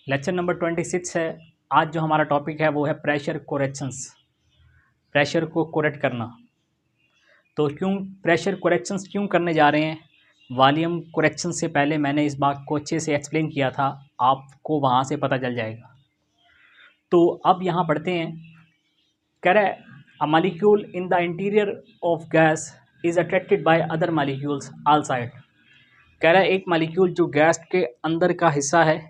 Lecture number 26 है। आज जो हमारा टॉपिक है वो है प्रेशर कोरेक्शंस, प्रेशर को कोरेक्ट करना। तो क्यों प्रेशर कोरेक्शंस क्यों करने जा रहे हैं? वॉल्यूम कोरेक्शन से पहले मैंने इस बात को अच्छे से एक्सप्लेन किया था, आपको वहाँ से पता चल जाएगा। तो अब यहाँ पढ़ते हैं। कह रहा है a molecule in the interior of gas is attracted by other molecules all side. कह रहा है एक मॉलिक्यूल जो गैस के अंदर का हिस्सा है,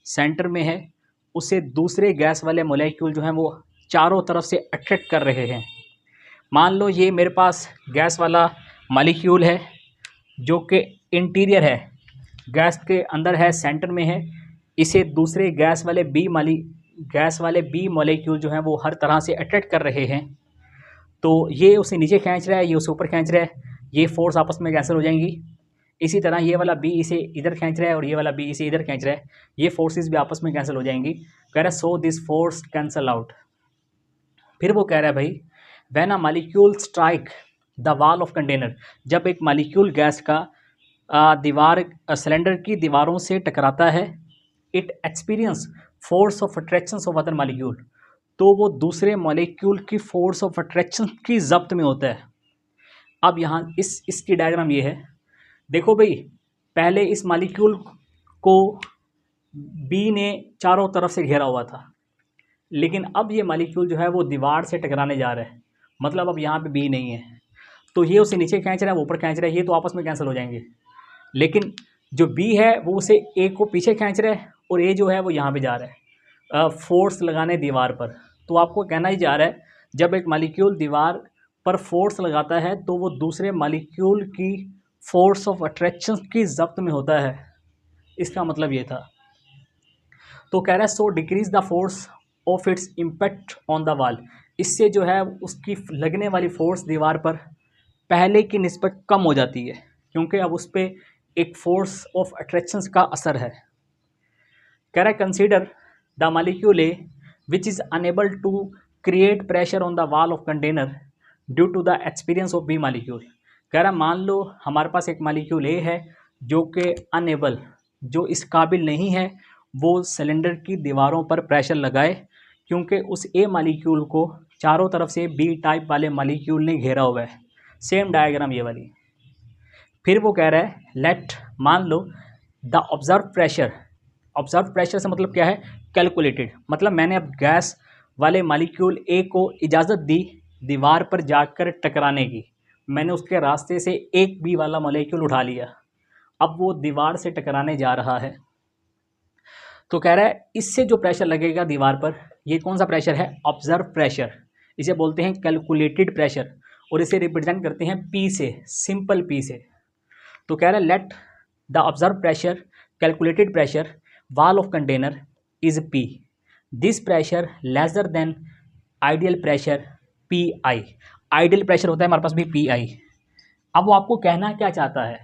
सेंटर में है, उसे दूसरे गैस वाले मॉलिक्यूल जो हैं वो चारों तरफ से अट्रैक्ट कर रहे हैं। मान लो ये मेरे पास गैस वाला मॉलिक्यूल है जो कि इंटीरियर है, गैस के अंदर है, सेंटर में है। इसे दूसरे गैस वाले बी मॉलिक्यूल जो हैं वो हर तरह से अट्रैक्ट कर रहे हैं। तो ये उसे नीचे खींच रहा है, ये उसे ऊपर खींच रहा है, ये फोर्स आपस में कैंसिल हो जाएंगी। इसी तरह ये वाला बी इसे इधर खींच रहा है और ये वाला बी इसे इधर खींच रहा है, ये फोर्सेस भी आपस में कैंसिल हो जाएंगी। कह रहा है so this force cancel out. फिर वो कह रहा है भाई when a molecule strike the wall of container, जब एक मॉलिक्यूल गैस का सिलेंडर की दीवारों से टकराता है, it experience force of attraction of other molecule, तो वो दूसरे मॉलिक्यूल की फोर्स ऑफ अट्रैक्शन की जब्त में होता है। अब यहाँ इसकी डायग्राम ये है। देखो भाई, पहले इस मॉलिक्यूल को बी ने चारों तरफ से घेरा हुआ था, लेकिन अब ये मॉलिक्यूल जो है वो दीवार से टकराने जा रहा है, मतलब अब यहाँ पे बी नहीं है, तो ये उसे नीचे खींच रहा है, वो ऊपर खींच रहा है, ये तो आपस में कैंसिल हो जाएंगे। लेकिन जो बी है वो उसे ए को पीछे खींच रहा है और ए जो है वो यहाँ पे जा रहा है फोर्स लगाने दीवार पर। तो आपको कहना ही जा रहा है जब एक मॉलिक्यूल दीवार पर फोर्स लगाता है तो वो दूसरे मॉलिक्यूल की फोर्स ऑफ अट्रैक्शन की जब्त में होता है। इसका मतलब ये था। तो कह रहा है so decrease the force of its impact on the wall, इससे जो है उसकी लगने वाली फोर्स दीवार पर पहले की निस्बत कम हो जाती है, क्योंकि अब उस पर एक फोर्स ऑफ अट्रैक्शंस का असर है। कह रहा है consider the molecule A which is unable to create pressure on the wall of container due to the experience of B molecule. कह रहा मान लो हमारे पास एक मॉलिक्यूल ए है जो कि अनेबल, जो इस काबिल नहीं है वो सिलेंडर की दीवारों पर प्रेशर लगाए, क्योंकि उस ए मॉलिक्यूल को चारों तरफ से बी टाइप वाले मॉलिक्यूल ने घेरा हुआ है। सेम डायग्राम ये वाली। फिर वो कह रहा है लेट, मान लो द ऑब्जर्व प्रेशर से मतलब क्या है? कैलकुलेटेड, मतलब मैंने अब गैस वाले मॉलिक्यूल ए को इजाज़त दी दीवार पर जाकर टकराने की, मैंने उसके रास्ते से एक बी वाला मॉलिक्यूल उठा लिया, अब वो दीवार से टकराने जा रहा है। तो कह रहा है इससे जो प्रेशर लगेगा दीवार पर, ये कौन सा प्रेशर है? Observe pressure. इसे बोलते हैं कैलकुलेटेड प्रेशर और इसे रिप्रेजेंट करते हैं पी से, सिंपल पी से। तो कह रहा है let the observe pressure calculated pressure wall of container is P, this pressure lesser than ideal pressure P I. Ideal pressure होता है हमारे पास भी पी आई। अब वो आपको कहना क्या चाहता है?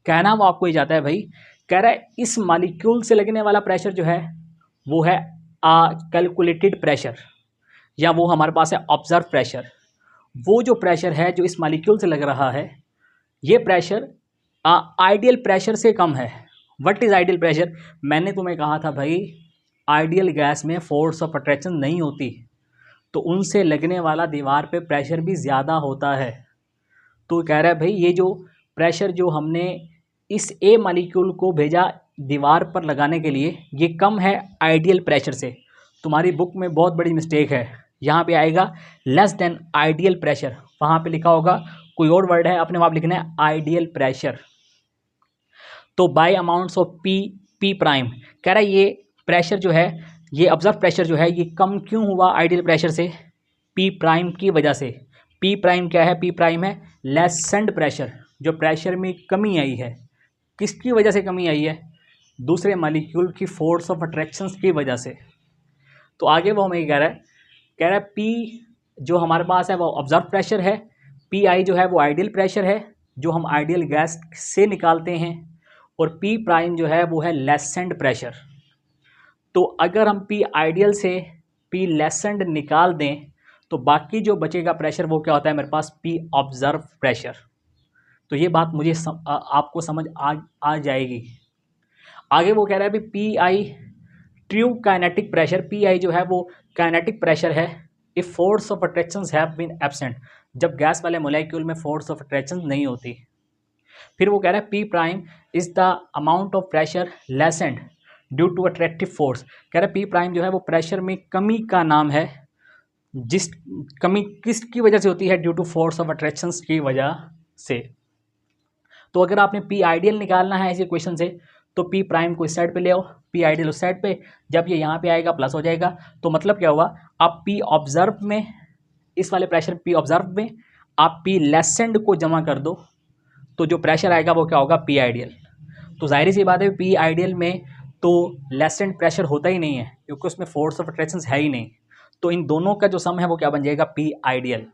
कहना वो आपको ये चाहता है भाई, कह रहा है इस मॉलिक्यूल से लगने वाला प्रेशर जो है वो है कैलकुलेटेड प्रेशर, या वो हमारे पास है ऑब्जर्व प्रेशर। वो जो प्रेशर है जो इस मॉलिक्यूल से लग रहा है, ये प्रेशर आइडियल प्रेशर से कम है। What is ideal pressure? मैंने तुम्हें कहा था भाई आइडियल गैस में फोर्स ऑफ अट्रैक्शन नहीं होती, तो उनसे लगने वाला दीवार पे प्रेशर भी ज़्यादा होता है। तो कह रहा है भाई ये जो प्रेशर जो हमने इस ए मॉलिक्यूल को भेजा दीवार पर लगाने के लिए, ये कम है आइडियल प्रेशर से। तुम्हारी बुक में बहुत बड़ी मिस्टेक है, यहाँ पे आएगा लेस देन आइडियल प्रेशर, वहाँ पे लिखा होगा कोई और वर्ड है, अपने वहाँ लिखना है आइडियल प्रेशर। तो by amounts of P prime, कह रहा है ये प्रेशर जो है, ये ऑब्जर्व प्रेशर जो है ये कम क्यों हुआ आइडियल प्रेशर से? पी प्राइम की वजह से। पी प्राइम क्या है? पी प्राइम है लेसेंड प्रेशर, जो प्रेशर में कमी आई है। किसकी वजह से कमी आई है? दूसरे मॉलिक्यूल की फोर्स ऑफ अट्रैक्शन की वजह से। तो आगे वो हमें कह रहा है पी जो हमारे पास है वो ऑब्जर्व प्रेशर है, पी आई जो है वो आइडियल प्रेशर है जो हम आइडियल गैस से निकालते हैं, और पी प्राइम जो है वो है लेसेंड प्रेशर। तो अगर हम पी आइडियल से पी लेसेंड निकाल दें तो बाकी जो बचेगा प्रेशर वो क्या होता है मेरे पास? P observe pressure. तो ये बात मुझे आपको समझ आ जाएगी। आगे वो कह रहा है भी P I true kinetic pressure, P I जो है वो काइनेटिक प्रेशर है if force of attractions have been absent, जब गैस वाले मोलेक्यूल में फोर्स ऑफ अट्रैक्शन नहीं होती। फिर वो कह रहा है P prime is the amount of pressure lessened due to attractive force. कह रहा है पी प्राइम जो है वो प्रेशर में कमी का नाम है, जिस कमी किसकी वजह से होती है, due to force of attractions की वजह से। तो अगर आपने पी आइडियल निकालना है ऐसे क्वेश्चन से, तो पी प्राइम को इस साइड पे ले आओ, पी आइडियल उस साइड पे, जब ये यहाँ पे आएगा प्लस हो जाएगा। तो मतलब क्या हुआ, आप पी ऑब्जर्व में, इस वाले प्रेशर पी ऑब्जर्व में आप पी लेसेंड को जमा कर दो, तो जो प्रेशर आएगा वो क्या होगा, पी आइडियल। तो जाहिर सी बात है पी आइडियल में तो लेसेंड प्रेशर होता ही नहीं है, क्योंकि उसमें फोर्स ऑफ अट्रैक्शन है ही नहीं। तो इन दोनों का जो सम है वो क्या बन जाएगा, पी आइडियल।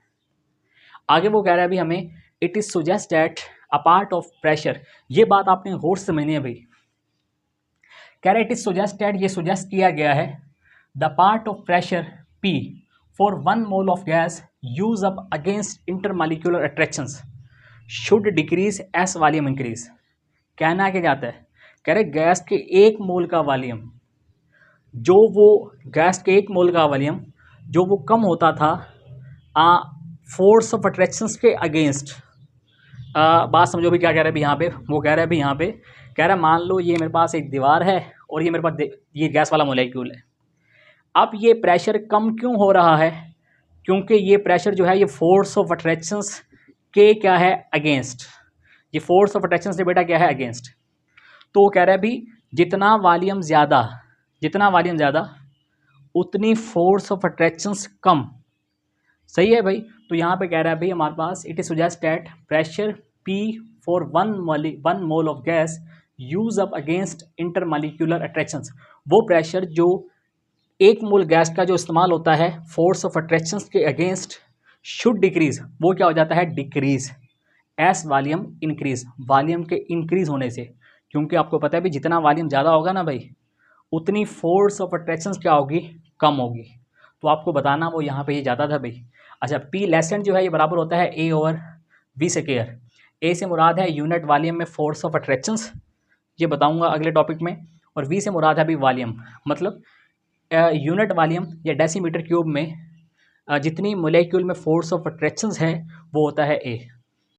आगे वो कह रहा है अभी हमें, it is suggest that a part of pressure, ये बात आपने गौर से समझनी है भाई। कह रहा है इट इज सुजेस्ट दैट, ये सुजेस्ट किया गया है, the part of pressure P for 1 mole of gas use up against intermolecular attractions should decrease as volume increase. कहना क्या जाता है, कह रहे गैस के 1 मोल का वॉल्यूम, जो वो गैस के 1 मोल का वॉल्यूम जो वो कम होता था फोर्स ऑफ अट्रैक्शंस के अगेंस्ट। बात समझो भी क्या कह रहे हैं अभी यहाँ पे, वो कह रहे हैं अभी यहाँ पे, कह रहा है मान लो ये मेरे पास एक दीवार है और ये मेरे पास ये गैस वाला मोलेक्यूल है। अब ये प्रेशर कम क्यों हो रहा है, क्योंकि ये प्रेशर जो है ये फोर्स ऑफ अट्रैक्शंस के क्या है, अगेंस्ट। ये फोर्स ऑफ अट्रैक्शन से बेटा क्या है, अगेंस्ट। तो वो कह रहा है भी जितना वॉल्यूम ज़्यादा उतनी फोर्स ऑफ अट्रैक्शंस कम। सही है भाई। तो यहाँ पे कह रहा है भाई हमारे पास, it is suggest that pressure P for 1 mole of gas use up against intermolecular attractions, वो प्रेशर जो 1 मोल गैस का जो इस्तेमाल होता है फोर्स ऑफ अट्रैक्शंस के अगेंस्ट शुड डिक्रीज, वो क्या हो जाता है, decrease as volume increase, volume के इंक्रीज होने से। क्योंकि आपको पता है भी जितना वॉल्यूम ज़्यादा होगा ना भाई, उतनी फोर्स ऑफ अट्रैक्शंस क्या होगी, कम होगी। तो आपको बताना वो यहाँ पे ये ज़्यादा था भाई। अच्छा, पी लेसेंट जो है ये बराबर होता है ए ओवर वी स्क्वायर। ए से मुराद है यूनिट वॉल्यूम में फोर्स ऑफ अट्रैक्शंस, ये बताऊंगा अगले टॉपिक में। और वी से मुराद है अभी वॉल्यूम, मतलब यूनिट वॉल्यूम या डेसीमीटर क्यूब में जितनी मोलेक्यूल में फोर्स ऑफ अट्रैक्शंस है वो होता है ए।